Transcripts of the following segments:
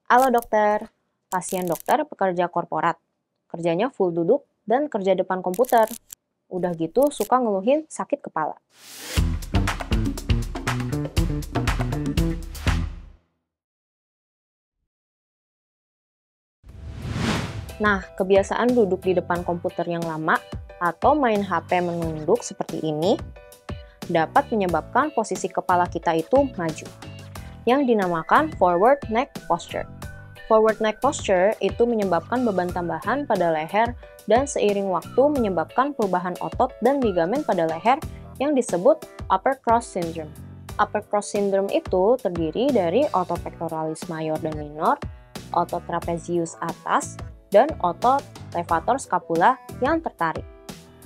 Halo dokter, pasien dokter pekerja korporat, kerjanya full duduk dan kerja depan komputer. Udah gitu suka ngeluhin sakit kepala. Nah, kebiasaan duduk di depan komputer yang lama atau main HP menunduk seperti ini dapat menyebabkan posisi kepala kita itu maju, yang dinamakan forward neck posture. Forward neck posture itu menyebabkan beban tambahan pada leher dan seiring waktu menyebabkan perubahan otot dan ligamen pada leher yang disebut upper cross syndrome. Upper cross syndrome itu terdiri dari otot pectoralis major dan minor, otot trapezius atas, dan otot levator scapula yang tertarik.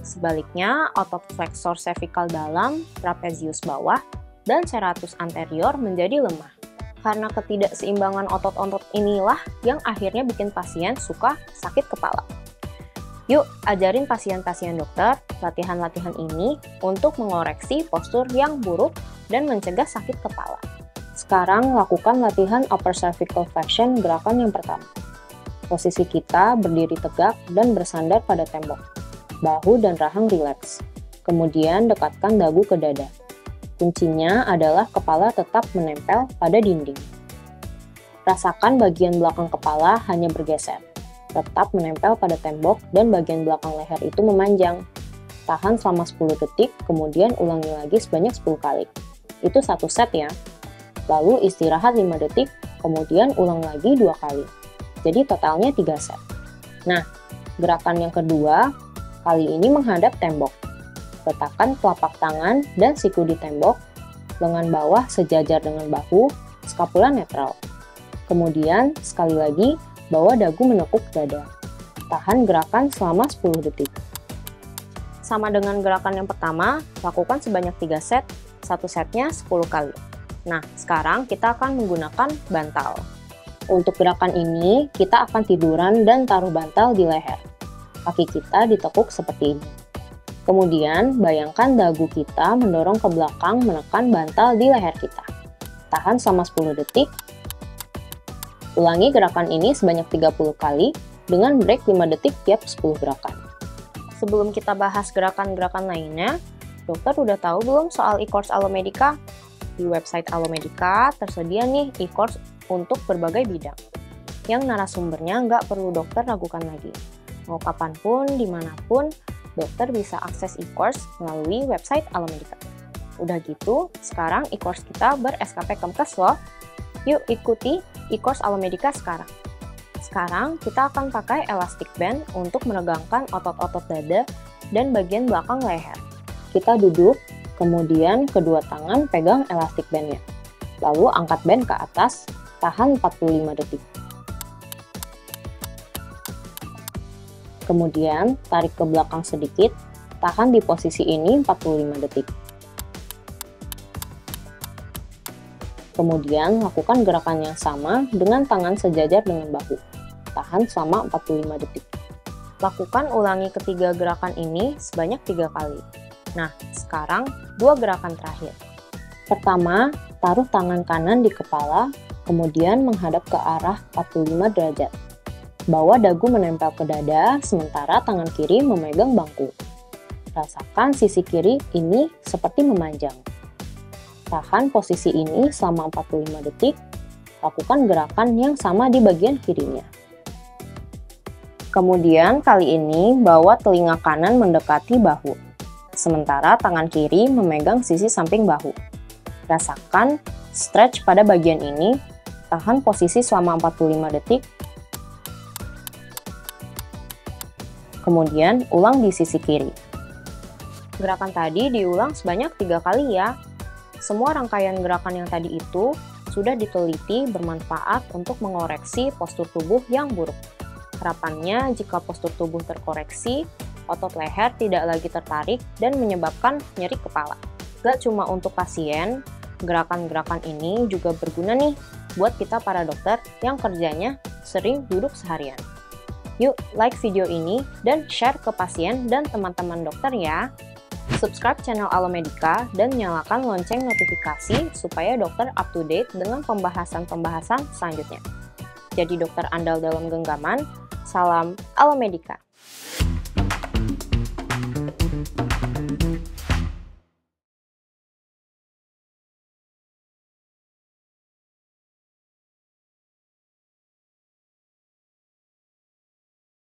Sebaliknya, otot flexor cervical dalam, trapezius bawah, dan serratus anterior menjadi lemah. Karena ketidakseimbangan otot-otot inilah yang akhirnya bikin pasien suka sakit kepala. Yuk, ajarin pasien-pasien dokter latihan-latihan ini untuk mengoreksi postur yang buruk dan mencegah sakit kepala. Sekarang lakukan latihan upper cervical flexion gerakan yang pertama. Posisi kita berdiri tegak dan bersandar pada tembok. Bahu dan rahang rileks. Kemudian dekatkan dagu ke dada. Kuncinya adalah kepala tetap menempel pada dinding. Rasakan bagian belakang kepala hanya bergeser. Tetap menempel pada tembok dan bagian belakang leher itu memanjang. Tahan selama 10 detik, kemudian ulangi lagi sebanyak 10 kali. Itu satu set ya. Lalu istirahat 5 detik, kemudian ulang lagi 2 kali. Jadi totalnya 3 set. Nah, gerakan yang kedua, kali ini menghadap tembok. Letakkan telapak tangan dan siku di tembok, lengan bawah sejajar dengan bahu, skapula netral. Kemudian, sekali lagi, bawa dagu menekuk dada. Tahan gerakan selama 10 detik. Sama dengan gerakan yang pertama, lakukan sebanyak 3 set, satu setnya 10 kali. Nah, sekarang kita akan menggunakan bantal. Untuk gerakan ini, kita akan tiduran dan taruh bantal di leher. Kaki kita ditekuk seperti ini. Kemudian, bayangkan dagu kita mendorong ke belakang menekan bantal di leher kita. Tahan selama 10 detik. Ulangi gerakan ini sebanyak 30 kali dengan break 5 detik tiap 10 gerakan. Sebelum kita bahas gerakan-gerakan lainnya, dokter udah tahu belum soal e-course Alomedica? Di website Alomedica tersedia nih e-course untuk berbagai bidang, yang narasumbernya nggak perlu dokter ragukan lagi. Mau kapanpun, dimanapun, dokter bisa akses e-course melalui website Alomedica. Udah gitu, sekarang e-course kita ber-SKP Kemkes loh. Yuk ikuti e-course Alomedica sekarang. Sekarang kita akan pakai elastic band untuk menegangkan otot-otot dada dan bagian belakang leher. Kita duduk, kemudian kedua tangan pegang elastic bandnya. Lalu angkat band ke atas, tahan 45 detik. Kemudian, tarik ke belakang sedikit, tahan di posisi ini 45 detik. Kemudian, lakukan gerakan yang sama dengan tangan sejajar dengan bahu. Tahan selama 45 detik. Lakukan ulangi ketiga gerakan ini sebanyak 3 kali. Nah, sekarang 2 gerakan terakhir. Pertama, taruh tangan kanan di kepala, kemudian menghadap ke arah 45 derajat. Bawa dagu menempel ke dada, sementara tangan kiri memegang bangku. Rasakan sisi kiri ini seperti memanjang. Tahan posisi ini selama 45 detik. Lakukan gerakan yang sama di bagian kirinya. Kemudian kali ini bawa telinga kanan mendekati bahu, sementara tangan kiri memegang sisi samping bahu. Rasakan stretch pada bagian ini. Tahan posisi selama 45 detik. Kemudian ulang di sisi kiri. Gerakan tadi diulang sebanyak 3 kali ya. Semua rangkaian gerakan yang tadi itu sudah diteliti bermanfaat untuk mengoreksi postur tubuh yang buruk. Harapannya jika postur tubuh terkoreksi, otot leher tidak lagi tertarik dan menyebabkan nyeri kepala. Gak cuma untuk pasien, gerakan-gerakan ini juga berguna nih buat kita para dokter yang kerjanya sering duduk seharian. Yuk, like video ini dan share ke pasien dan teman-teman dokter ya. Subscribe channel Alomedica dan nyalakan lonceng notifikasi supaya dokter up to date dengan pembahasan-pembahasan selanjutnya. jadi dokter andal dalam genggaman. Salam Alamedica.